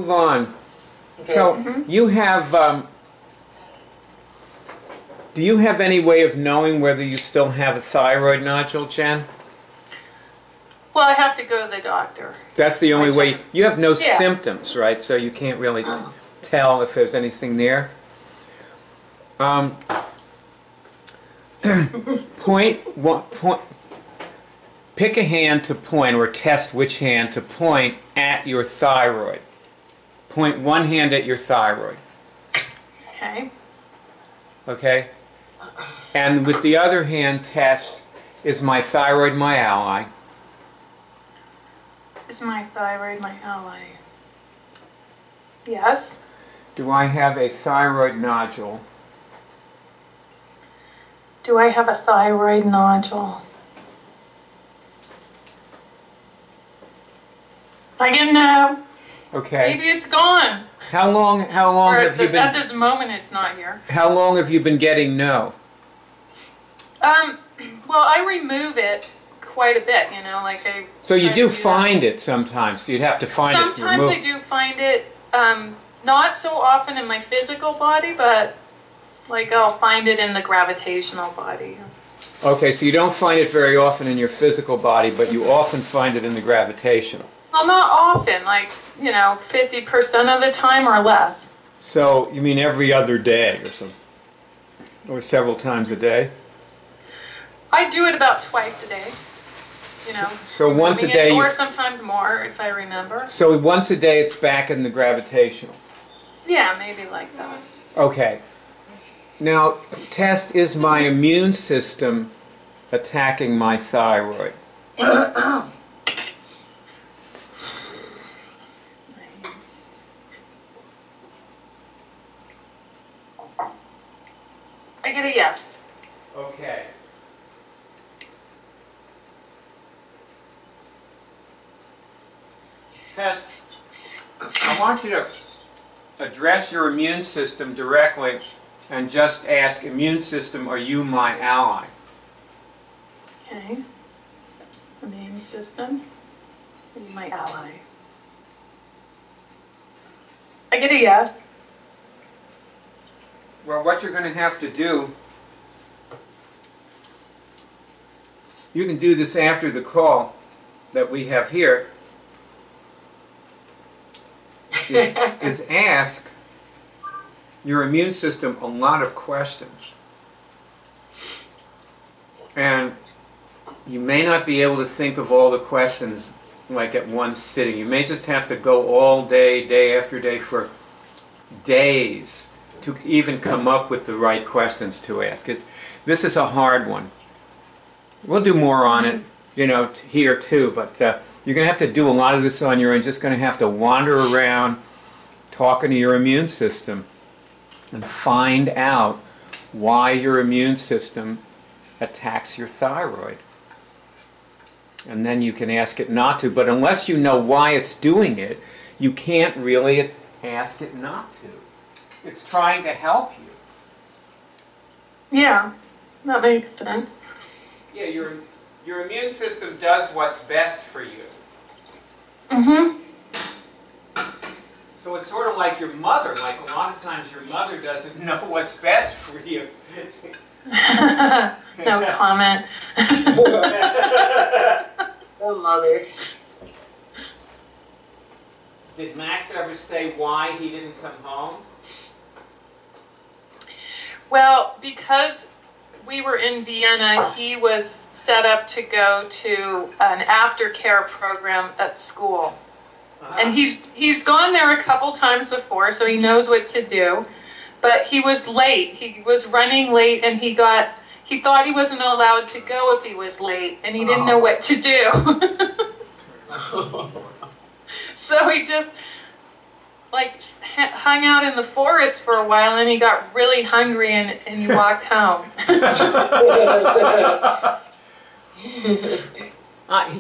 move on. Okay. So you have, do you have any way of knowing whether you still have a thyroid nodule, Jen? Well, I have to go to the doctor. That's the only way. You have no Yeah. symptoms, right? So you can't really tell if there's anything there. Pick a hand to point, or test which hand to point at your thyroid. Point one hand at your thyroid. Okay. Okay? And with the other hand, test, is my thyroid my ally? Is my thyroid my ally? Yes. Do I have a thyroid nodule? Do I have a thyroid nodule? I get no. Okay. Maybe it's gone. How long Or have you at been this moment it's not here. How long have you been getting no? Well, I remove it quite a bit, you know, like I... So you I do that. find it sometimes. You'd have to find it to Sometimes remove. I do find it, not so often in my physical body, but like I'll find it in the gravitational body. Okay, so you don't find it very often in your physical body, but you often find it in the gravitational. Well, not often, like, you know, 50% of the time or less. So you mean every other day or something? Or several times a day? I do it about twice a day, you know. So once a day Or you... sometimes more, if I remember. So once a day it's back in the gravitational. Yeah, maybe like that. Okay. Now, test, is my immune system attacking my thyroid? I get a yes. Okay. Test, I want you to address your immune system directly and just ask, immune system, are you my ally? Okay. Immune system. Are you my ally? I get a yes. Well, what you're going to have to do, you can do this after the call that we have here, is ask your immune system a lot of questions. And you may not be able to think of all the questions like at one sitting. You may just have to go all day, day after day, for days to even come up with the right questions to ask. This is a hard one. We'll do more on it, you know, here too, but you're going to have to do a lot of this on your own. Just going to have to wander around talking to your immune system and find out why your immune system attacks your thyroid. And then you can ask it not to. But unless you know why it's doing it, you can't really ask it not to. It's trying to help you. Yeah, that makes sense. Yeah, your immune system does what's best for you. Mm-hmm. So it's sort of like your mother. Like a lot of times your mother doesn't know what's best for you. No comment. Oh, mother. Did Max ever say why he didn't come home? Well, because we were in Vienna, he was set up to go to an aftercare program at school. And he's gone there a couple times before, so he knows what to do. But he was late. He was running late, and he thought he wasn't allowed to go if he was late, and he didn't know what to do. So he just like hung out in the forest for a while, and he got really hungry, and he walked home.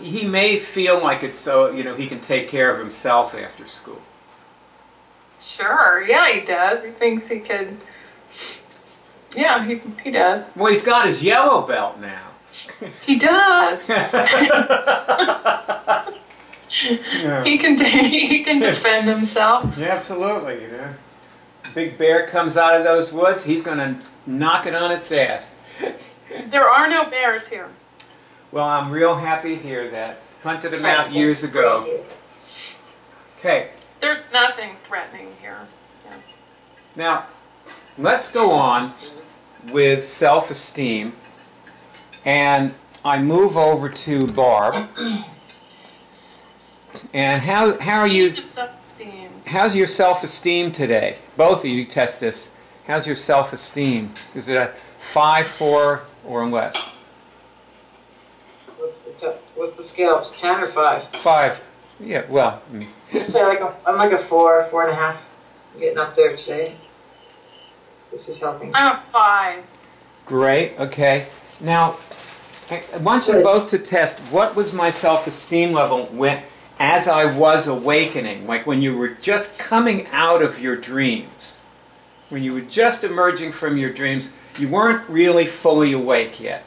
He may feel like it's so, you know, he can take care of himself after school. Sure, yeah, he does. He thinks he could. Yeah, he does. Well, he's got his yellow belt now. He does. Yeah. He can defend himself. Yeah, absolutely. You know, big bear comes out of those woods, he's going to knock it on its ass. There are no bears here. Well, I'm real happy to hear that. Hunted them out years ago. Okay. There's nothing threatening here. Yeah. Now, let's go on with self-esteem. And I move over to Barb. And how are you? Self-esteem. How's your self-esteem today? Both of you test this. How's your self-esteem? Is it a 5, 4, or less? What's the scale? 10 or 5? 5. Yeah. Well. I'd say I'm like a 4, 4.5. I'm getting up there today. This is helping. I'm a 5. Great. Okay. Now, I want you both to test what was my self-esteem level as I was awakening, like when you were just coming out of your dreams. When you were just emerging from your dreams, you weren't really fully awake yet.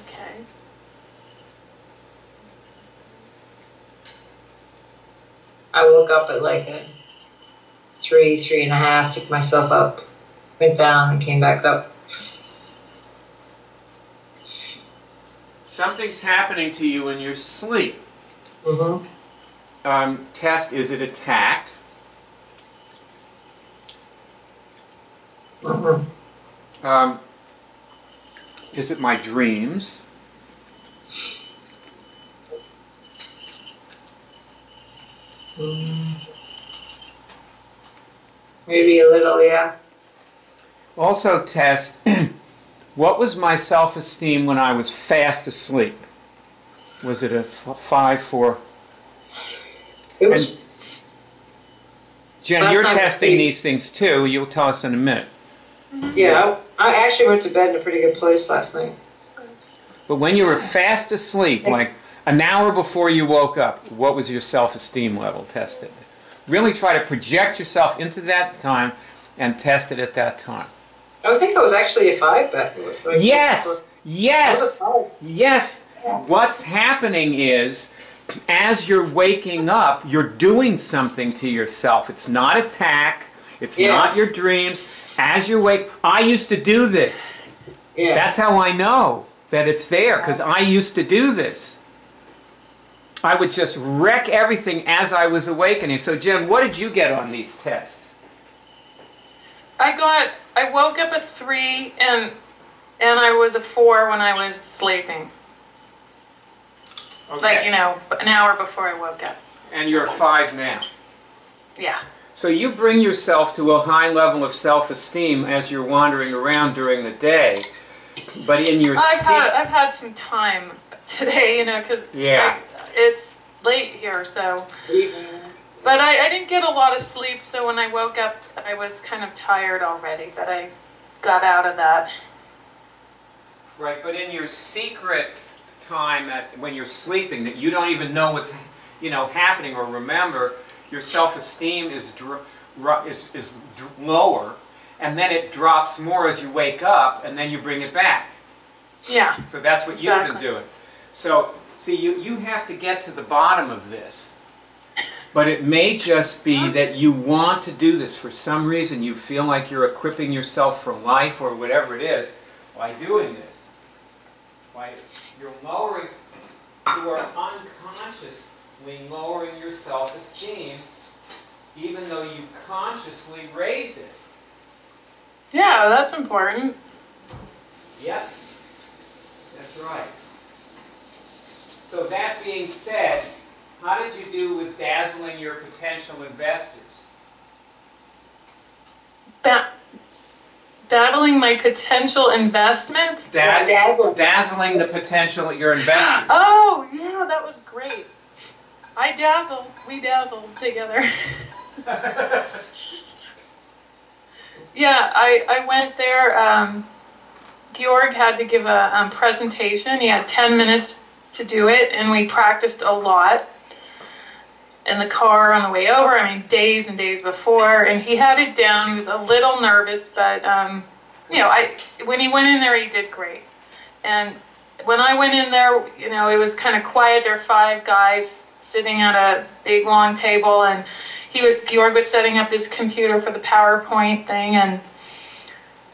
Okay. I woke up at like a 3, 3.5, took myself up, went down and came back up. Something's happening to you in your sleep. Mm-hmm. Test, is it attacked? Mm-hmm. Is it my dreams? Maybe a little, yeah. Also test, what was my self-esteem when I was fast asleep? Was it a 5, 4? It was. And Jen, Last you're night was testing pretty- these things too. You'll tell us in a minute. Yeah, I actually went to bed in a pretty good place last night. But when you were fast asleep, like an hour before you woke up, what was your self-esteem level tested? Really try to project yourself into that time and test it at that time. I think I was actually a 5 back. Yes! Yes! I was a 5. Yes! What's happening is, as you're waking up, you're doing something to yourself. It's not attack. It's not your dreams. As you're awake, I used to do this. Yeah. That's how I know that it's there, because I used to do this. I would just wreck everything as I was awakening. So, Jen, what did you get on these tests? I woke up at 3 and I was a 4 when I was sleeping. Okay. Like, you know, an hour before I woke up. And you're a 5 now. Yeah. So you bring yourself to a high level of self-esteem as you're wandering around during the day, but in your I've had some time today, you know, because it's late here, so. But I didn't get a lot of sleep, so when I woke up, I was kind of tired already, but I got out of that. Right, but in your secret time when you're sleeping, that you don't even know what's happening or remember, your self-esteem is lower, and then it drops more as you wake up, and then you bring it back. Yeah. So that's what you've been doing. So, see, you have to get to the bottom of this. But it may just be that you want to do this for some reason. You feel like you're equipping yourself for life or whatever it is by doing this. You are unconsciously lowering your self-esteem, even though you consciously raise it. Yeah, that's important. Yep, that's right. So that being said, how did you do with dazzling your potential investors? Battling my potential investment? Dazzling the potential your investors. Oh, yeah, that was great. We dazzled together. Yeah, I went there. Georg had to give a presentation. He had 10 minutes to do it, and we practiced a lot in the car on the way over. I mean, days and days before, and he had it down. He was a little nervous, but when he went in there, he did great. And when I went in there, you know, it was kind of quiet. There were 5 guys sitting at a big long table, and Georg was setting up his computer for the PowerPoint thing, and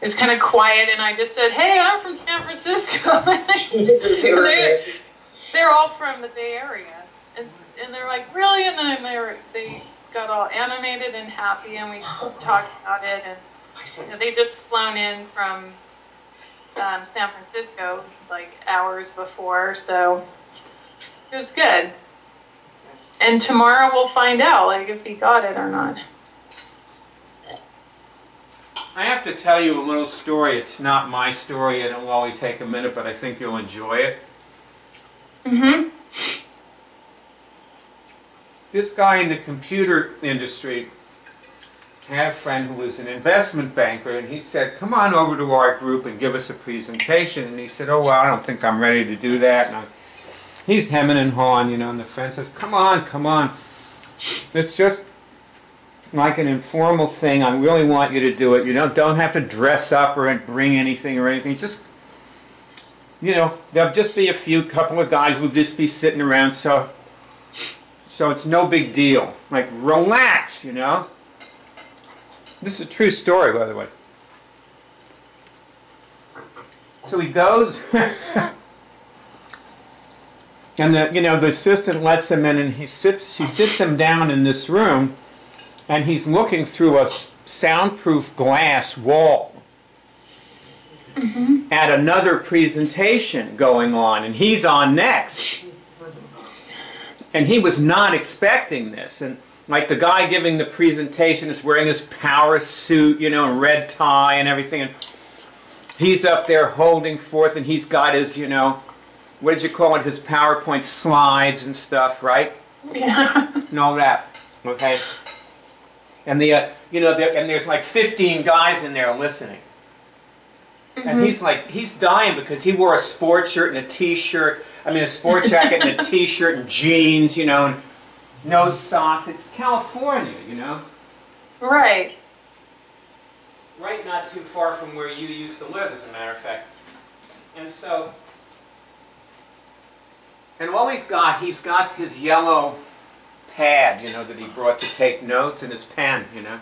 it was kind of quiet, and I just said, "Hey, I'm from San Francisco." They're all from the Bay Area, and they're like, "Really?" And then they got all animated and happy, and we talked about it, and you know, they just flown in from San Francisco like hours before, so it was good. And tomorrow we'll find out, like, if he got it or not. I have to tell you a little story. It's not my story. It'll only take a minute, but I think you'll enjoy it. Mm-hmm. This guy in the computer industry had a friend who was an investment banker, and he said, "Come on over to our group and give us a presentation." And he said, "Oh, well, I don't think I'm ready to do that." And he's hemming and hawing, you know, and the friend says, "Come on, come on. It's just like an informal thing. I really want you to do it. You don't have to dress up or bring anything or anything. Just, you know, there'll just be a couple of guys who'll just be sitting around, so it's no big deal. Like, relax, you know." This is a true story, by the way. So he goes, and the assistant lets him in, and she sits him down in this room, and he's looking through a soundproof glass wall at another presentation going on, and he's on next. And he was not expecting this, and like the guy giving the presentation is wearing his power suit, you know, and red tie and everything, and he's up there holding forth, and he's got his, you know, what did you call it, his PowerPoint slides and stuff, right? Yeah. And all that, okay? And and there's like 15 guys in there listening. And he's dying because he wore a sport shirt and a t-shirt, a sport jacket and a t-shirt and jeans, you know, and no socks. It's California, you know? Right. Right, not too far from where you used to live, as a matter of fact. And so, and all he's got his yellow pad, you know, that he brought to take notes, and his pen, you know?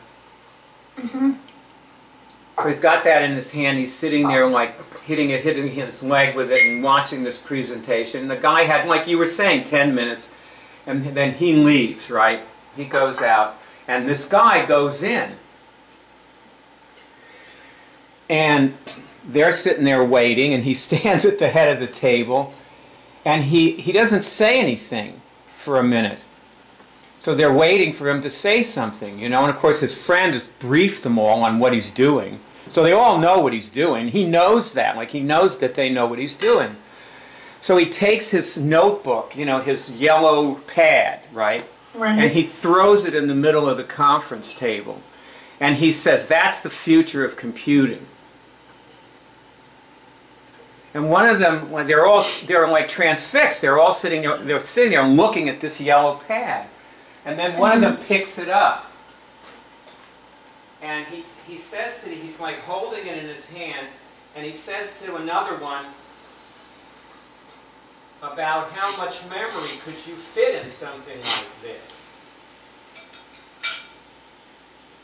So he's got that in his hand. He's sitting there like hitting his leg with it and watching this presentation. And the guy had, like you were saying, 10 minutes. And then he leaves, right? He goes out. And this guy goes in. And they're sitting there waiting, and he stands at the head of the table. And he doesn't say anything for a minute. So they're waiting for him to say something, you know. And of course his friend has briefed them all on what he's doing. So they all know what he's doing. He knows that. Like, he knows that they know what he's doing. So he takes his notebook, you know, his yellow pad, right? And he throws it in the middle of the conference table. And he says, "That's the future of computing." And one of them, they're like transfixed. They're all sitting there looking at this yellow pad. And then one of them picks it up. And he says to he's like holding it in his hand, and he says to another one about how much memory could you fit in something like this.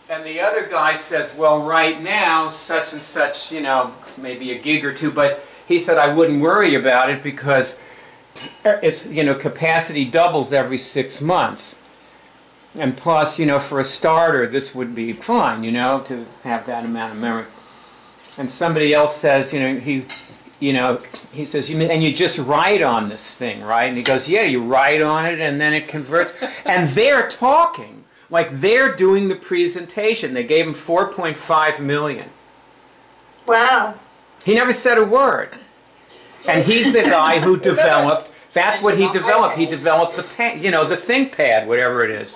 And the other guy says, "Well, right now, such and such, you know, maybe a gig or two," but he said, "I wouldn't worry about it because it's, you know, capacity doubles every 6 months. And plus, you know, for a starter, this would be fine, you know, to have that amount of memory." And somebody else says, he says, "And you just write on this thing, right?" And he goes, "Yeah, you write on it, and then it converts." And they're talking, like they're doing the presentation. They gave him 4.5 million. Wow. He never said a word. And he's the guy who developed. That's what he developed. He developed the ThinkPad, whatever it is.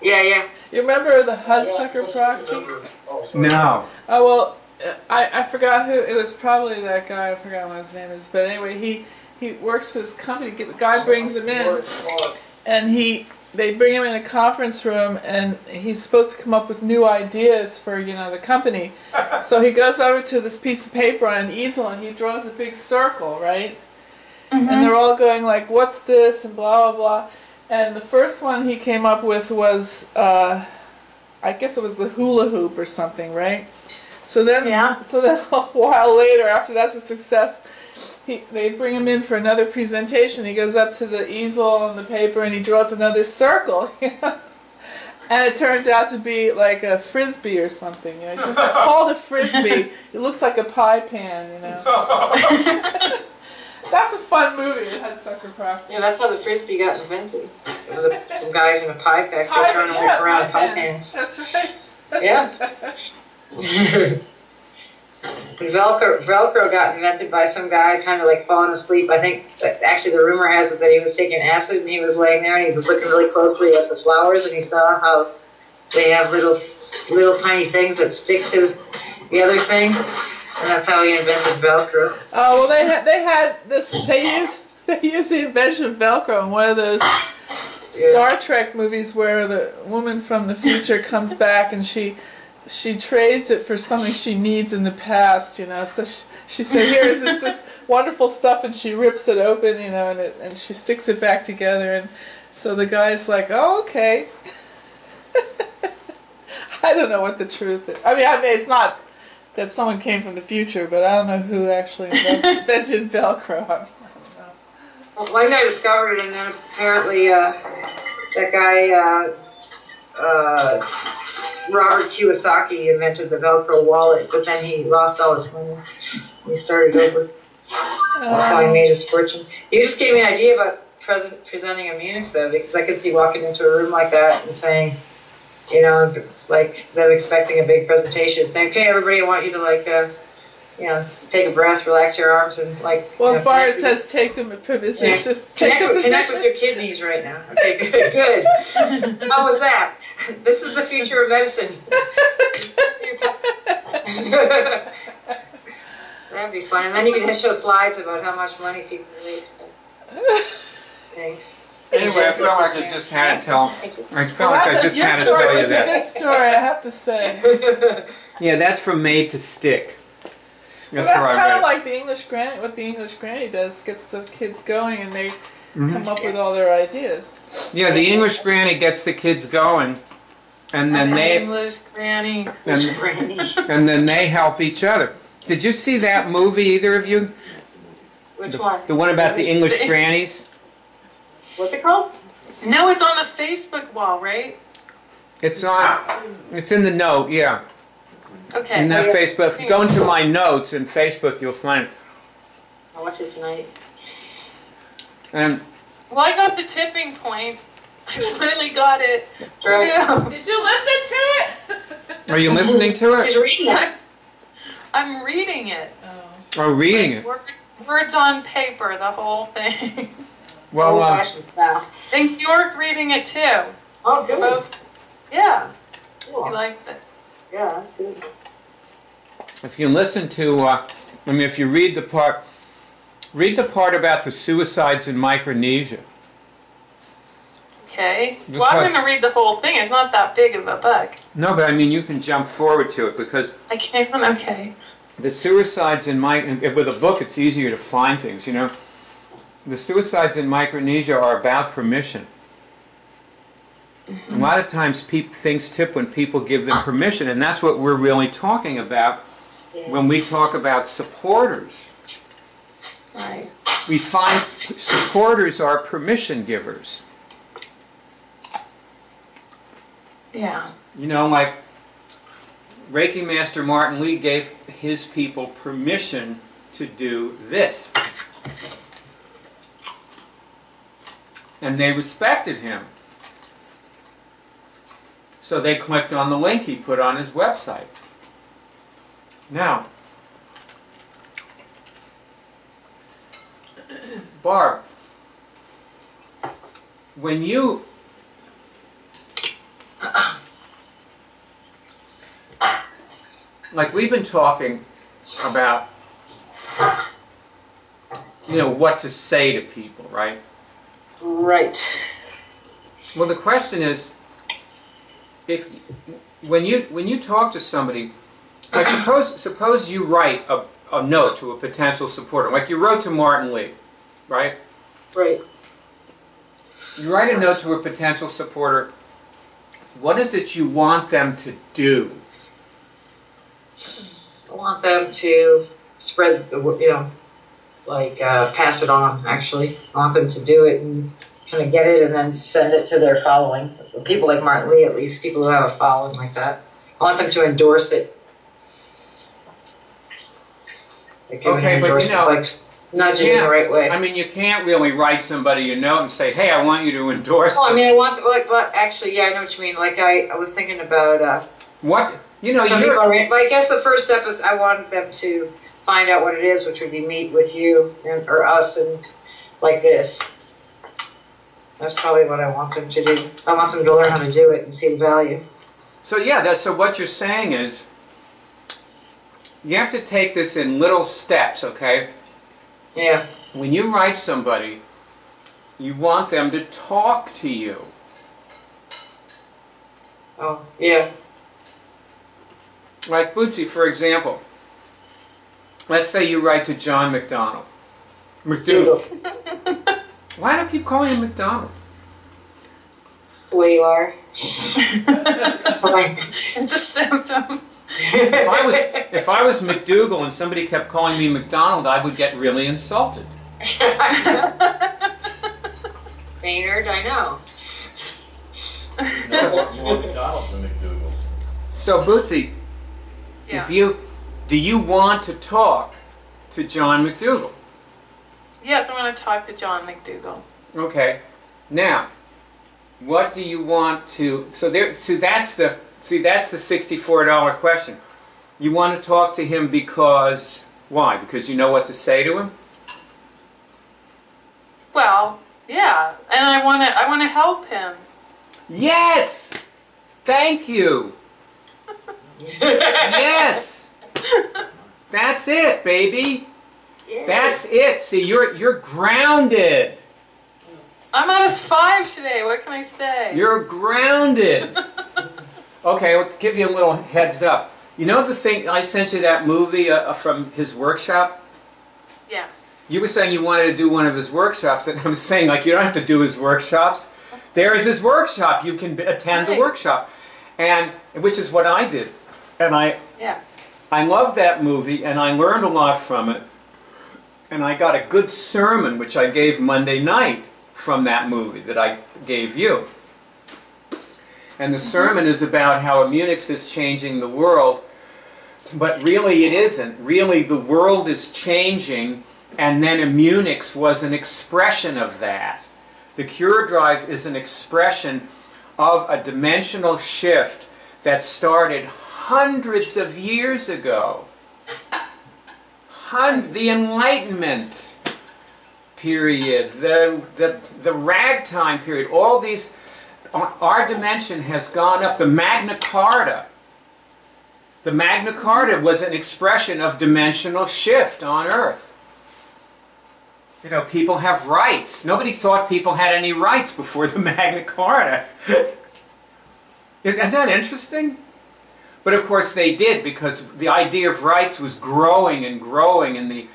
Yeah. You remember the Hudsucker proxy? No. Oh, well, I forgot who. It was probably that guy. I forgot what his name is. But anyway, he works for this company. The guy brings him in, and he they bring him in a conference room, and he's supposed to come up with new ideas for, you know, the company. So he goes over to this piece of paper on an easel, and he draws a big circle, right? And they're all going like, what's this, and blah, blah, blah. And the first one he came up with was, I guess it was the hula hoop or something, right? So then a while later, after that's a success, they bring him in for another presentation. He goes up to the easel on the paper and he draws another circle. And it turned out to be like a frisbee or something. You know, it's called a frisbee. It looks like a pie pan, you know. That's a fun movie. It had sucker props. Yeah, that's how the frisbee got invented. It was some guys in a pie factory trying to whip around pie pans. That's right. Yeah. Velcro got invented by some guy kind of like falling asleep. I think actually the rumor has it that he was taking acid and he was laying there and he was looking really closely at the flowers and he saw how they have little tiny things that stick to the other thing, and that's how he invented Velcro. Oh well, they had this. They used the invention of Velcro in one of those Star Trek movies where the woman from the future comes back and she trades it for something she needs in the past, you know. So she said, "Here is this wonderful stuff," and she rips it open, you know, and she sticks it back together. And so the guy's like, "Oh, okay." I don't know what the truth is. I mean, it's not that someone came from the future, but I don't know who actually invented Velcro. I don't know. Well, one guy discovered it, and then apparently that guy. Robert Kiyosaki invented the Velcro wallet, but then he lost all his money. He started over. That's how he made his fortune. You just gave me an idea about presenting a Munich though, because I could see walking into a room like that and saying, you know, like them expecting a big presentation, saying, "Okay, everybody, I want you to like, you know, take a breath, relax your arms, and like." Well, as Bart says, take them at position. Connect with your kidneys right now. Okay, good. How was that? This is the future of medicine. That'd be fun. And then you can show slides about how much money people release. Thanks. Anyway, I felt like I just had to tell. I felt like I just had to tell you that. It's a good story, I have to say. Yeah, that's from Made to Stick. That's kind of like the English Granny. What the English Granny does gets the kids going, and they come up with all their ideas. Yeah, the English Granny gets the kids going, and then English Granny. and then they help each other. Did you see that movie, either of you? Which one? The one about the English grannies? What's it called? No, it's on the Facebook wall, right? It's in the note, yeah. Okay. In that Facebook. If you go into my notes in Facebook, you'll find it. I'll watch it tonight. And Well, I got the tipping point. I finally got it. Right. Yeah. Did you listen to it? are you listening to She's it? reading it. I'm reading it. Or reading it? Words on paper, the whole thing. Well, Old-fashioned style. I think York's reading it too. Oh, good. Both. Yeah, Cool. he likes it. Yeah, that's good. if you listen to, if you read the part about the suicides in Micronesia. Okay. Well, I'm going to read the whole thing. It's not that big of a book. No, but I mean, you can jump forward to it because I can't. Okay. the suicides in with a book, it's easier to find things, you know. The suicides in Micronesia are about permission. A lot of times things tip when people give them permission, and that's what we're really talking about when we talk about supporters. Right. We find supporters are permission givers. Yeah. You know, like Reiki Master Martin Lee gave his people permission to do this. And they respected him. So they clicked on the link he put on his website. Now, Barb, when you like we've been talking about, you know, what to say to people, right? Right. Well, the question is, if when you talk to somebody, like suppose you write a note to a potential supporter, like you wrote to Martin Lee, right? Right. You write a note to a potential supporter. What is it you want them to do? I want them to spread the, pass it on, actually. I want them to do it and kind of get it and then send it to their following. People like Martin Lee, at least, people who have a following like that. I want them to endorse it. Okay, but like nudging in the right way. I mean, you can't really write somebody a note and say, "Hey, I want you to endorse." Well, I mean, I want to, actually, yeah, I know what you mean. Like, I was thinking about what some people are, but I guess the first step is I wanted them to find out what it is, which would be meet with you or us and like this. That's probably what I want them to do. I want them to learn how to do it and see the value. So yeah, so what you're saying is, you have to take this in little steps, okay? Yeah. When you write somebody, you want them to talk to you. Oh, yeah. Like Bootsy, for example. Let's say you write to John McDonald. McDougal. Why do I keep calling him McDonald? The way you are. It's a symptom. If I was McDougal and somebody kept calling me McDonald, I would get really insulted. Maynard, I know. More McDonald than McDougal. So Bootsy, Yeah. do you want to talk to John McDougal? Yes, I want to talk to John McDougal. Okay. Now, what do you want to? So that's the $64 question. You want to talk to him because why? Because you know what to say to him? Well, yeah, and I want to help him. Yes. Thank you. Yes. That's it, baby. Yeah. That's it. See, you're grounded. I'm out of 5 today. What can I say? You're grounded. Okay, I'll give you a little heads up. You know the thing, I sent you that movie from his workshop? Yeah. You were saying you wanted to do one of his workshops, and I'm saying, like, you don't have to do his workshops. There is his workshop. You can attend the workshop. And, which is what I did. And I loved that movie, and I learned a lot from it. And I got a good sermon, which I gave Monday night from that movie that I gave you. And the sermon is about how Immunix is changing the world, but really it isn't. Really the world is changing, and then Immunix was an expression of that. The Cure Drive is an expression of a dimensional shift that started hundreds of years ago. The Enlightenment period, the ragtime period, all these, our dimension has gone up. The Magna Carta. The Magna Carta was an expression of dimensional shift on Earth. You know, people have rights. Nobody thought people had any rights before the Magna Carta. Isn't that interesting? But of course they did, because the idea of rights was growing and growing in the,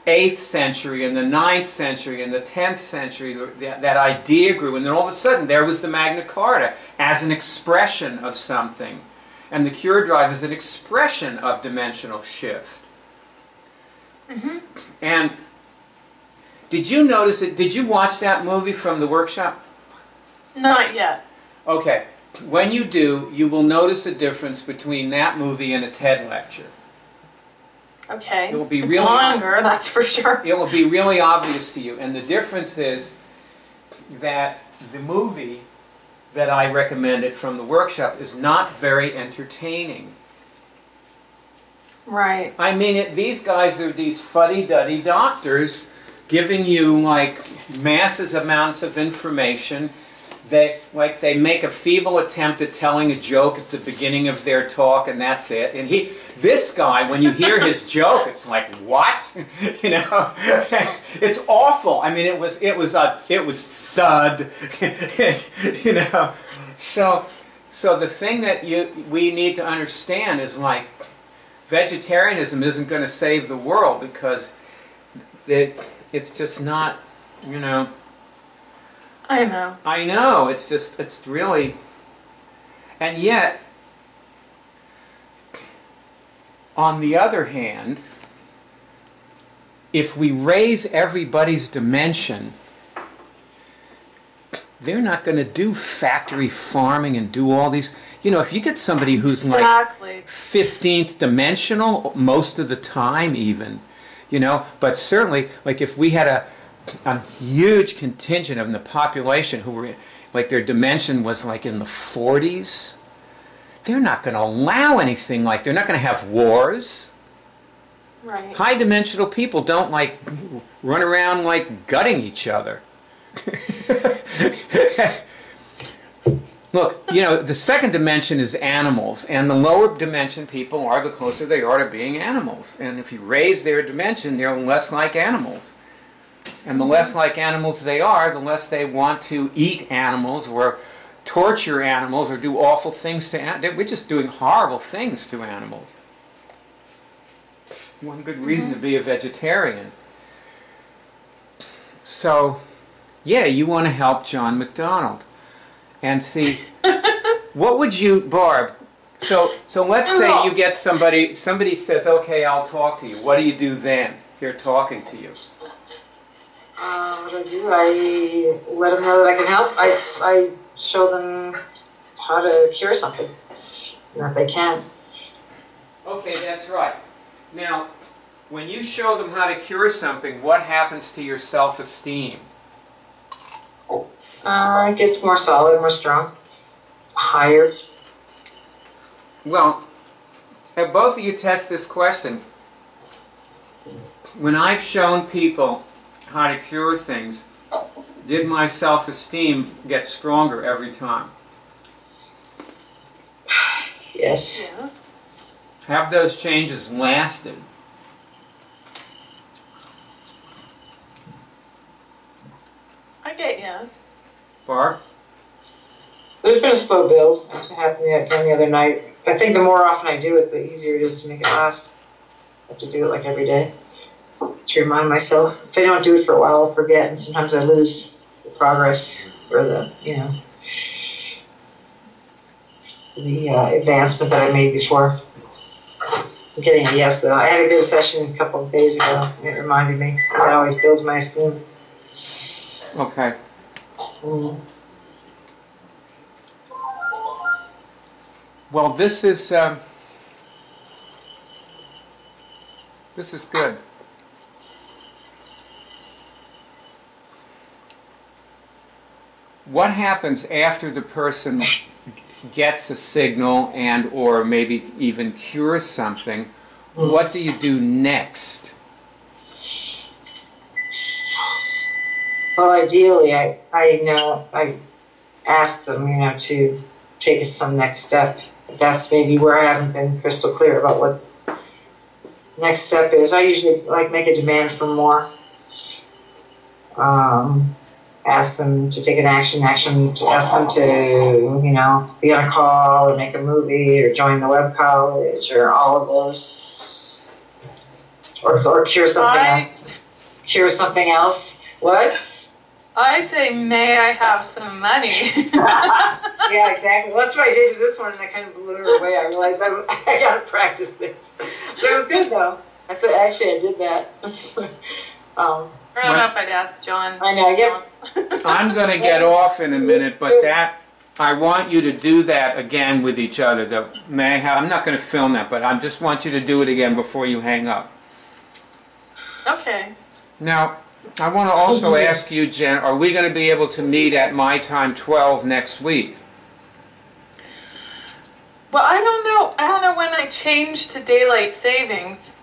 8th century and the 9th century and the 10th century. That idea grew, and then all of a sudden there was the Magna Carta as an expression of something. And the Cure Drive is an expression of dimensional shift. Mm-hmm. And did you notice it? Did you watch that movie from the workshop? Not yet. Okay. When you do, you will notice a difference between that movie and a TED lecture. Okay. It will be it's really longer, that's for sure. It will be really obvious to you. And the difference is that the movie that I recommended from the workshop is not very entertaining. Right. I mean, these guys are these fuddy-duddy doctors giving you, like, massive amounts of information. they make a feeble attempt at telling a joke at the beginning of their talk, and that's it. And this guy, when you hear his joke, it's like, what? You know, it's awful. I mean, it was thud. You know, so the thing that we need to understand is, like, vegetarianism isn't going to save the world, because it's just not, you know. I know. I know. It's really, and yet, on the other hand, if we raise everybody's dimension, they're not going to do factory farming and do all these. You know, if you get somebody who's exactly. like 15th dimensional most of the time, even, you know, but certainly, like, if we had a huge contingent of the population who were, like, their dimension was like in the 40s, they're not going to allow anything like, they're not going to have wars. Right. High dimensional people don't, like, run around like gutting each other. Look, you know, the second dimension is animals, and the lower dimension people are the closer they are to being animals. And if you raise their dimension, they're less like animals. And the less like animals they are, the less they want to eat animals or torture animals or do awful things to animals. We're just doing horrible things to animals. One good reason to be a vegetarian. So, yeah, you want to help John McDonald. And see, what would you, Barb, so let's say you get somebody says, okay, I'll talk to you. What do you do then? They're talking to you. What do? I let them know that I can help. I show them how to cure something, that they can. Okay, that's right. Now, when you show them how to cure something, what happens to your self-esteem? It gets more solid, more strong, higher. Well, have both of you test this question. When I've shown people how to cure things, did my self-esteem get stronger every time? Yes. Yeah. Have those changes lasted? I get you. Barb? There's been a slow build. It happened again the other night. I think the more often I do it, the easier it is to make it last. I have to do it like every day to remind myself. If I don't do it for a while, I'll forget, and sometimes I lose the progress or the, you know, the advancement that I made before. I'm getting a yes, though. I had a good session a couple of days ago. It reminded me. That always builds my esteem. Okay. Well, this is good. What happens after the person gets a signal and or maybe even cures something? What do you do next? Well, ideally, I ask them, you know, to take some next step. That's maybe where I haven't been crystal clear about what next step is. I usually make a demand for more. Ask them to take an action, ask them to, you know, be on a call or make a movie or join the web college or all of those. Or cure something else. Cure something else. What? I say, may I have some money? Yeah, exactly. Well, that's what I did to this one, and I kind of blew her away. I realized I got to practice this. But it was good, though. I thought, actually, I did that. I don't know if I'd ask John. I know, yeah. I'm going to get off in a minute, but I want you to do that again with each other. I'm not going to film that, but I just want you to do it again before you hang up. Okay. Now, I want to also ask you, Jen, are we going to be able to meet at my time 12 next week? Well, I don't know when I changed to daylight savings.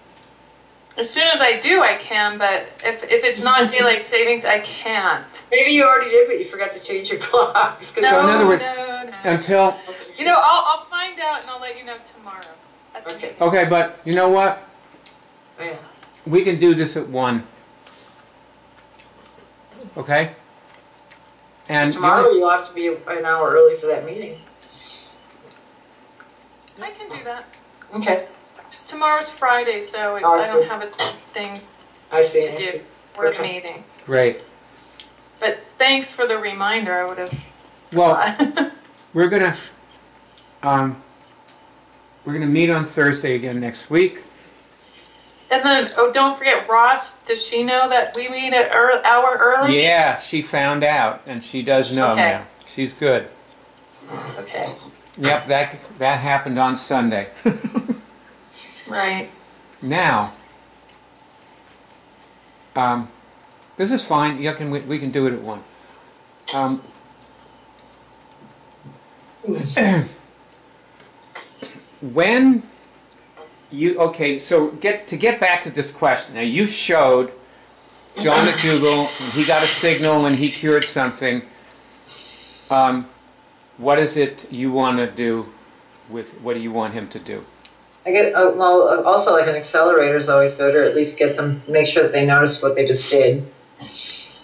As soon as I do, I can, but if it's not daylight savings, I can't. Maybe you already did, but you forgot to change your clocks. No, So in other words, no. until... You know, I'll find out and I'll let you know tomorrow. Okay. Okay, but you know what? Oh, yeah. We can do this at 1. Okay? And Tomorrow you'll have to be an hour early for that meeting. I can do that. Okay. Just tomorrow's Friday, so I I see. don't have a thing I see. to I do see. for the Okay. meeting. Great. But thanks for the reminder. I would have. Well, we're gonna meet on Thursday again next week. And then, oh, don't forget, Ross, does she know that we meet an hour early? Yeah, she found out, and she does know Okay. now. She's good. Okay. Yep, that happened on Sunday. Right. Now, this is fine. We can do it at 1. When you so get back to this question. Now you showed John McDougall, and he got a signal, and he cured something. What is it you want to do with? What do you want him to do? I get well. Also, like an accelerator is always good, or at least get them make sure that they notice what they just did.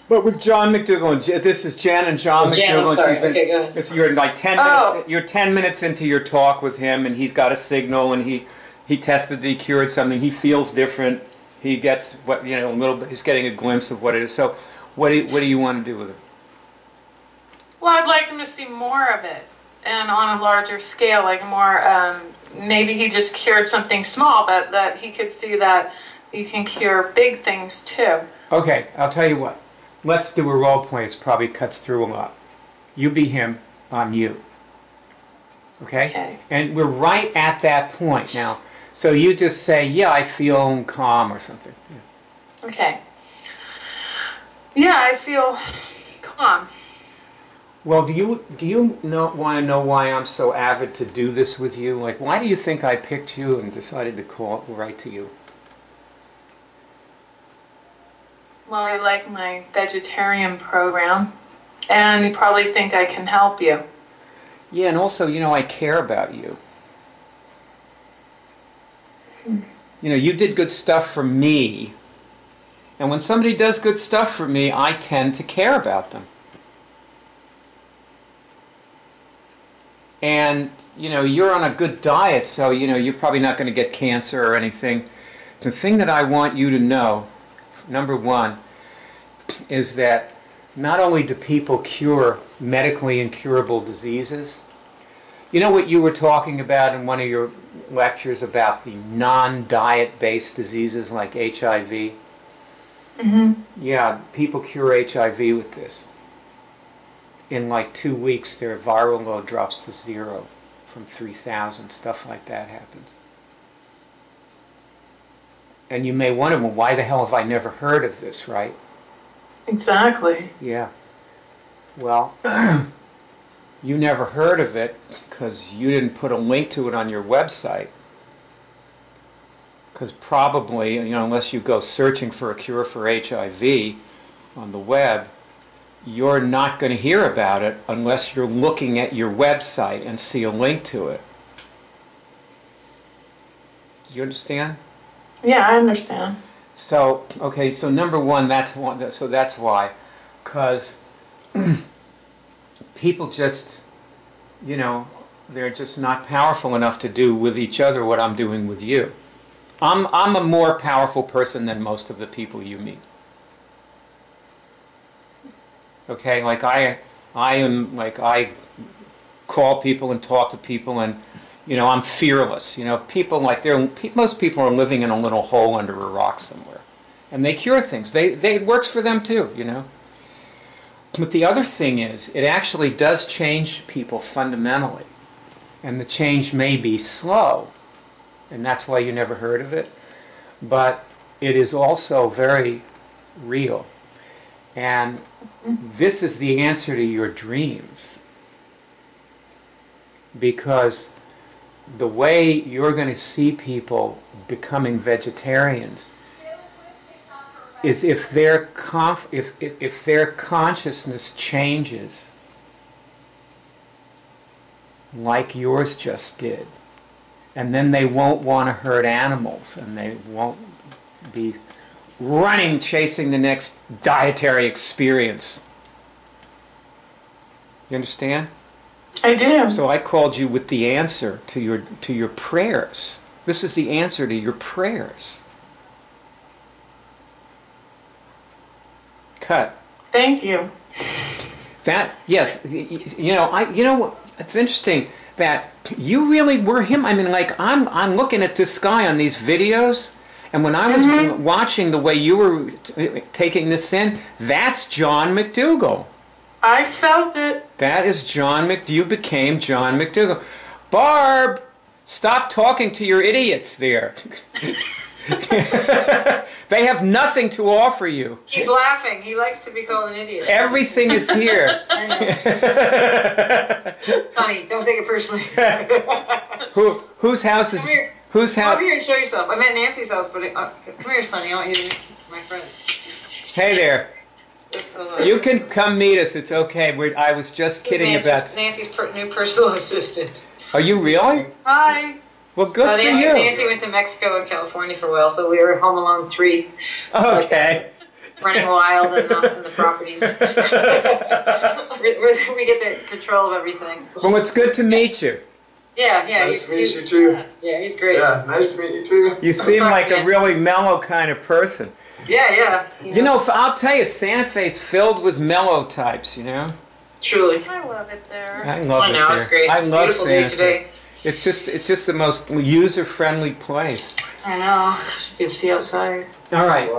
But with John McDougall, and this is Jen and John Jen, McDougall. I'm sorry. Okay, go ahead. You're like 10 minutes. You're 10 minutes into your talk with him, and he's got a signal, and he tested, he cured something. He feels different. He gets a little bit. He's getting a glimpse of what it is. So, what do you want to do with it? Well, I'd like him to see more of it, and on a larger scale, like more. Maybe he just cured something small, but that he could see that you can cure big things too. Okay, I'll tell you what. Let's do a role play. It probably cuts through a lot. You be him, I'm you. Okay? And we're right at that point now. So you just say, yeah, I feel calm or something. Yeah. Okay. Yeah, I feel calm. Well, do you want to know why I'm so avid to do this with you? Like, why do you think I picked you and decided to write to you? Well, I like my vegetarian program, and you probably think I can help you. Yeah, and also, I care about you. You did good stuff for me, and when somebody does good stuff for me, I tend to care about them. And, you're on a good diet, so, you're probably not going to get cancer or anything. The thing that I want you to know, number 1, is that not only do people cure medically incurable diseases, you know what you were talking about in one of your lectures about the non-diet-based diseases like HIV? Mm-hmm. Yeah, people cure HIV with this. In like 2 weeks, their viral load drops to 0 from 3,000. Stuff like that happens. And you may wonder, well, why the hell have I never heard of this, right? Exactly. Yeah. Well, you never heard of it because you didn't put a link to it on your website. Because probably, unless you go searching for a cure for HIV on the web, you're not going to hear about it unless you're looking at your website and see a link to it. You understand? Yeah, I understand. So, okay, so number 1, that's why. Because people just, they're just not powerful enough to do with each other what I'm doing with you. I'm a more powerful person than most of the people you meet. Okay, like I call people and talk to people, and I'm fearless. People most people are living in a little hole under a rock somewhere, and they cure things. It works for them too. But the other thing is, it actually does change people fundamentally, and the change may be slow, and that's why you never heard of it. But it is also very real. And this is the answer to your dreams. Because the way you're going to see people becoming vegetarians is if their consciousness changes like yours just did, and then they won't want to hurt animals, and they won't be running chasing the next dietary experience. You understand? I do. So I called you with the answer to your prayers. This is the answer to your prayers. Cut. Thank you. That, yes, you know, it's interesting that you really were him. I mean, like, I'm looking at this guy on these videos, and when I was watching the way you were taking this in, that's John McDougall. I felt it. That is you became John McDougall. Barb, stop talking to your idiots there. They have nothing to offer you. He's laughing. He likes to be called an idiot. Everything is here. I know. Sonny, don't take it personally. Whose house is... Come here. Whose Come house... over here and show yourself. I'm at Nancy's house, but come here, Sonny. I want you to meet my friends. Hey there. You can come meet us. It's okay. I was just kidding about... Nancy's new personal assistant. Are you really? Hi. Well, good for you. Nancy went to Mexico and California for a while, so we were home alone 3. Okay. Running wild and off in the properties. We get the control of everything. Well, it's good to meet you. Yeah. Nice to meet you too. Yeah, he's great. Yeah, nice to meet you too. You seem like a really mellow kind of person. Yeah. You know, I'll tell you, Santa Fe's filled with mellow types, you know? Truly. I love it there. I love it know, there. it's great. I It's a love beautiful day Santa today. Fe. It's just the most user-friendly place. I know. You can see outside. All right.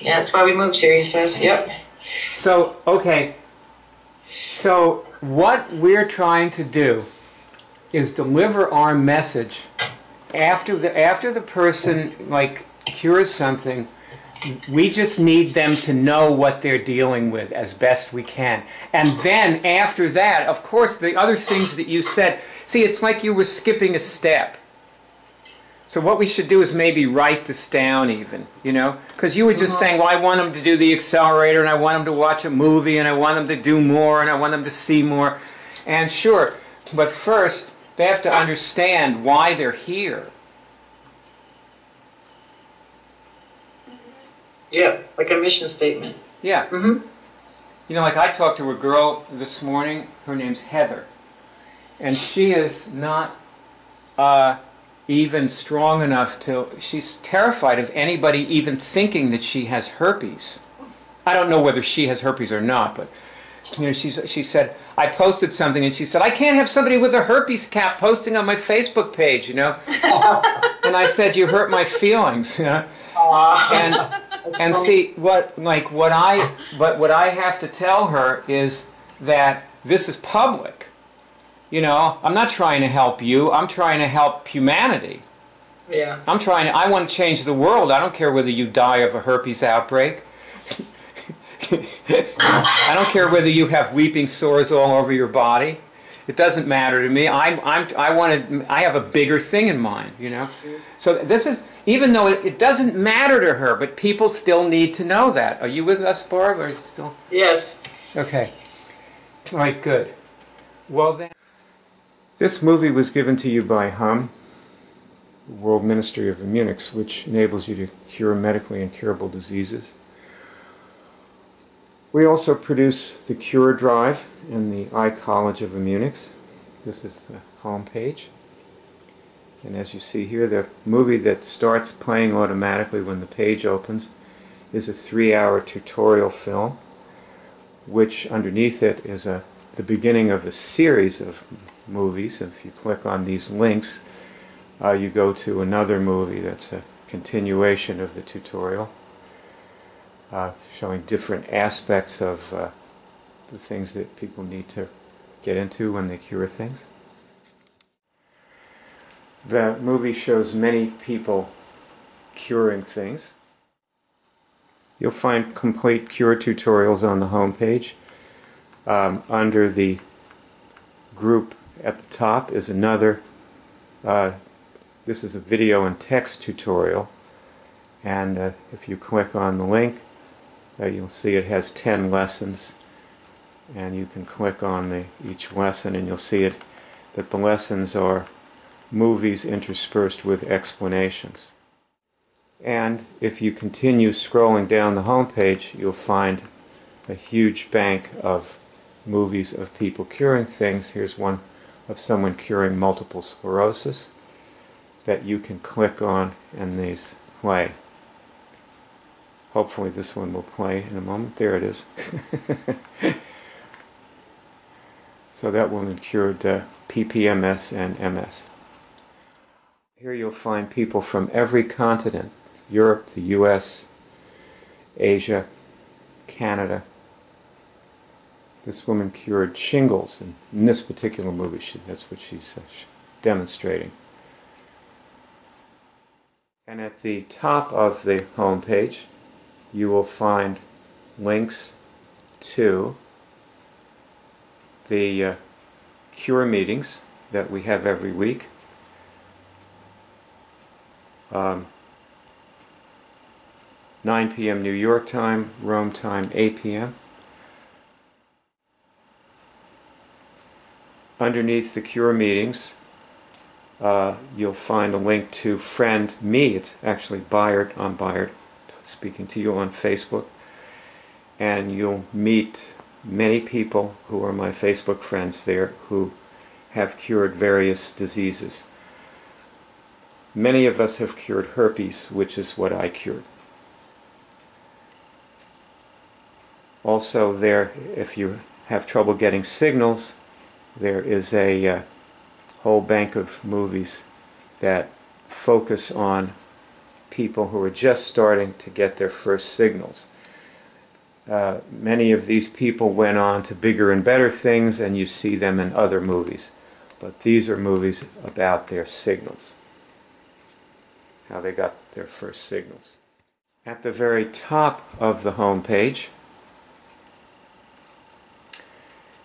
Yeah, that's why we moved here, he says. Yep. So, okay. So, what we're trying to do is deliver our message after the person, like, cures something. We just need them to know what they're dealing with as best we can. And then, after that, of course, the other things that you said, see, it's like you were skipping a step. So what we should do is maybe write this down even, you know? Because you were just saying, well, I want them to do the accelerator, and I want them to watch a movie, and I want them to do more, and I want them to see more. And sure, but first, they have to understand why they're here. Yeah, like a mission statement. Yeah. Mm-hmm. You know, like I talked to a girl this morning, her name's Heather, and she is not even strong enough she's terrified of anybody even thinking that she has herpes. I don't know whether she has herpes or not, but, you know, she said, I posted something and she said, I can't have somebody with a herpes cap posting on my Facebook page, you know? And I said, you hurt my feelings, you know? And see, what I have to tell her is that this is public. You know, I'm not trying to help you. I'm trying to help humanity. Yeah. I want to change the world. I don't care whether you die of a herpes outbreak. I don't care whether you have weeping sores all over your body. It doesn't matter to me. I have a bigger thing in mind, you know. So this is, even though it doesn't matter to her, but people still need to know that. Are you with us, Barb? Or still? Yes. Okay. All right, good. Well then, this movie was given to you by HUM, the World Ministry of Immunics, which enables you to cure medically incurable diseases. We also produce the Cure Drive and the iCollege of Immunics. This is the home page. And as you see here, the movie that starts playing automatically when the page opens is a 3-hour tutorial film, which underneath it is the beginning of a series of movies. If you click on these links, you go to another movie that's a continuation of the tutorial, showing different aspects of the things that people need to get into when they cure things. The movie shows many people curing things. You'll find complete cure tutorials on the home page. Under the group at the top is another, this is a video and text tutorial And if you click on the link, you'll see it has 10 lessons, and you can click on each lesson and you'll see that the lessons are movies interspersed with explanations. And if you continue scrolling down the home page, you'll find a huge bank of movies of people curing things. Here's one of someone curing multiple sclerosis that you can click on, and these play. Hopefully this one will play in a moment. There it is. So that woman cured PPMS and MS. Here you'll find people from every continent: Europe, the US, Asia, Canada. This woman cured shingles, and in this particular movie that's what she's demonstrating. And at the top of the home page you will find links to the cure meetings that we have every week. 9 p.m. New York time, Rome time 8 p.m. Underneath the cure meetings you'll find a link to friend me. It's actually Byard. I'm Byard, speaking to you on Facebook, and you'll meet many people who are my Facebook friends there who have cured various diseases. Many of us have cured herpes, which is what I cured. Also there, if you have trouble getting signals, there is a whole bank of movies that focus on people who are just starting to get their first signals. Many of these people went on to bigger and better things, and you see them in other movies. But these are movies about their signals, how they got their first signals. At the very top of the home page,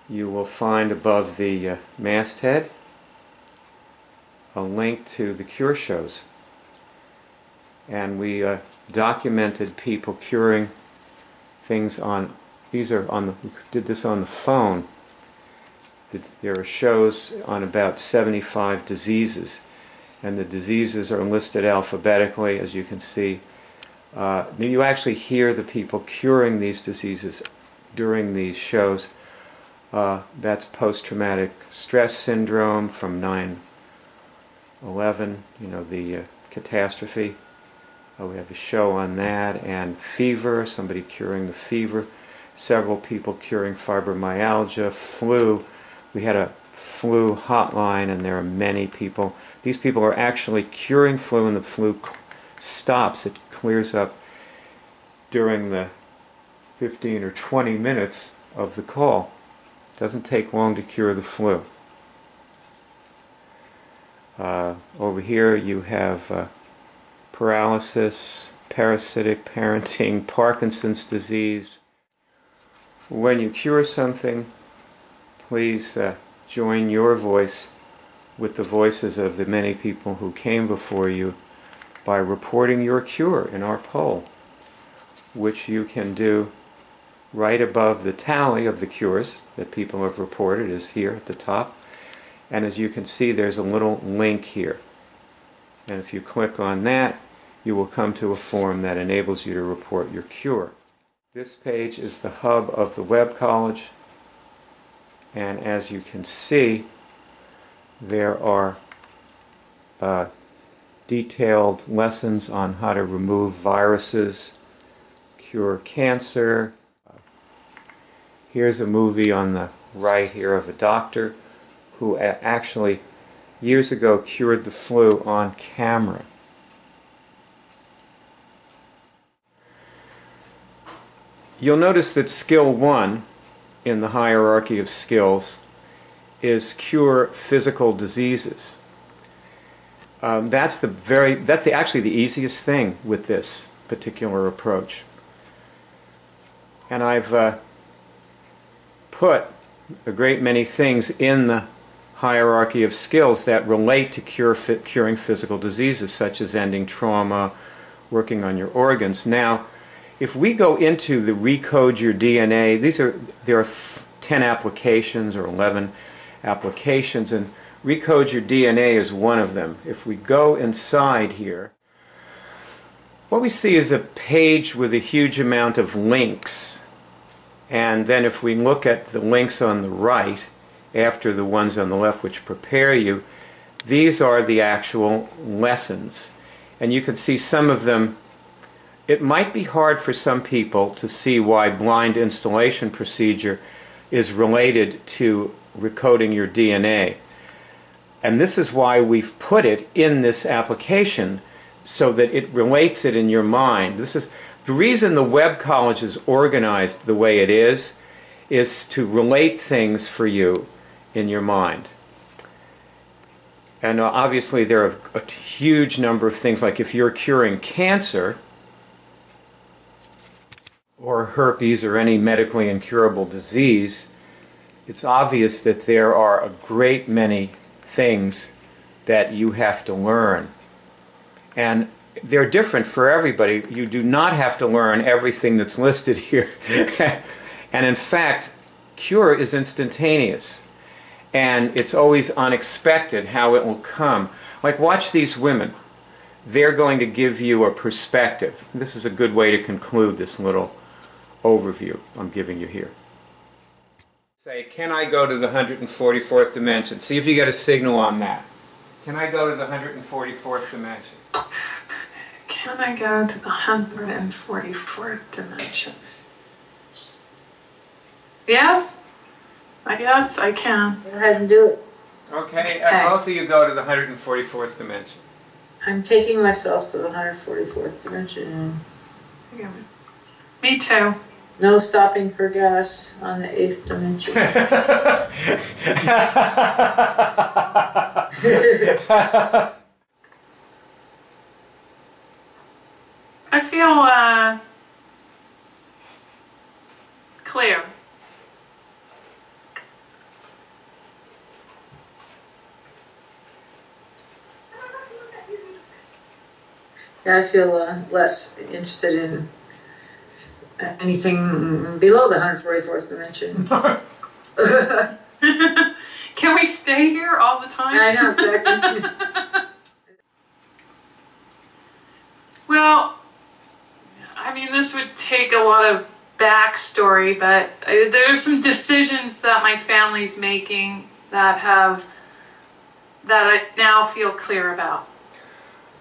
you will find above the masthead a link to the cure shows. And we documented people curing things on, we did this on the phone. There are shows on about 75 diseases, and the diseases are listed alphabetically, as you can see. You actually hear the people curing these diseases during these shows. That's post-traumatic stress syndrome from 9/11, the catastrophe. We have a show on that, and fever, somebody curing the fever, several people curing fibromyalgia, flu. We had a flu hotline, and there are many people. These people are actually curing flu, and the flu stops. It clears up during the 15 or 20 minutes of the call. It doesn't take long to cure the flu. Over here you have paralysis, parasitic parenting, Parkinson's disease. When you cure something, please join your voice with the voices of the many people who came before you by reporting your cure in our poll, which you can do right above the tally of the cures that people have reported is here at the top. And as you can see, there's a little link here. And if you click on that, you will come to a form that enables you to report your cure. This page is the hub of the Web College, and as you can see, there are detailed lessons on how to remove viruses, cure cancer. Here's a movie on the right here of a doctor who actually years ago cured the flu on camera. You'll notice that skill 1 in the hierarchy of skills is cure physical diseases. That's actually the easiest thing with this particular approach. And I've put a great many things in the hierarchy of skills that relate to curing physical diseases, such as ending trauma, working on your organs. Now, if we go into the Recode Your DNA, there are 10 applications or 11 applications, and Recode Your DNA is one of them. If we go inside here, what we see is a page with a huge amount of links. And then if we look at the links on the right, after the ones on the left which prepare you, these are the actual lessons. And you can see some of them. It might be hard for some people to see why blind installation procedure is related to recoding your DNA. And this is why we've put it in this application, so that it relates it in your mind. This is the reason the Webb College is organized the way it is to relate things for you in your mind. And obviously there are a huge number of things, like if you're curing cancer or herpes or any medically incurable disease, it's obvious that there are a great many things that you have to learn. And they're different for everybody. You do not have to learn everything that's listed here. And in fact, cure is instantaneous. And it's always unexpected how it will come. Like, watch these women. They're going to give you a perspective. This is a good way to conclude this little overview I'm giving you here. Say, can I go to the 144th dimension? See if you get a signal on that. Can I go to the 144th dimension? Can I go to the 144th dimension? Yes? I guess I can. Go ahead and do it. Okay, Okay. both of you go to the 144th dimension. I'm taking myself to the 144th dimension. Me too. No stopping for gas on the 8th dimension. I feel clear. I feel less interested in anything below the 144th dimension. Can we stay here all the time? I know, exactly. Well, I mean, this would take a lot of backstory, but there's some decisions that my family's making that I now feel clear about.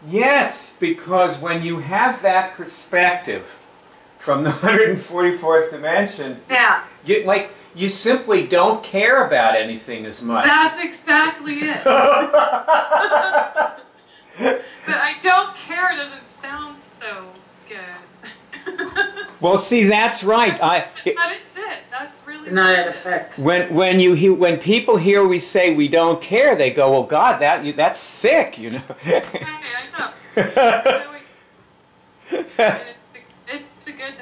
Yes, because when you have that perspective from the 144th dimension, Yeah, you simply don't care about anything as much. that's exactly it. But I don't care doesn't sound so good. Well, see, that's right. But it's it. That's really Not what at it is. effect. When people hear we say we don't care, they go, "Well, God, that's sick," you know. Okay, I know. It's the good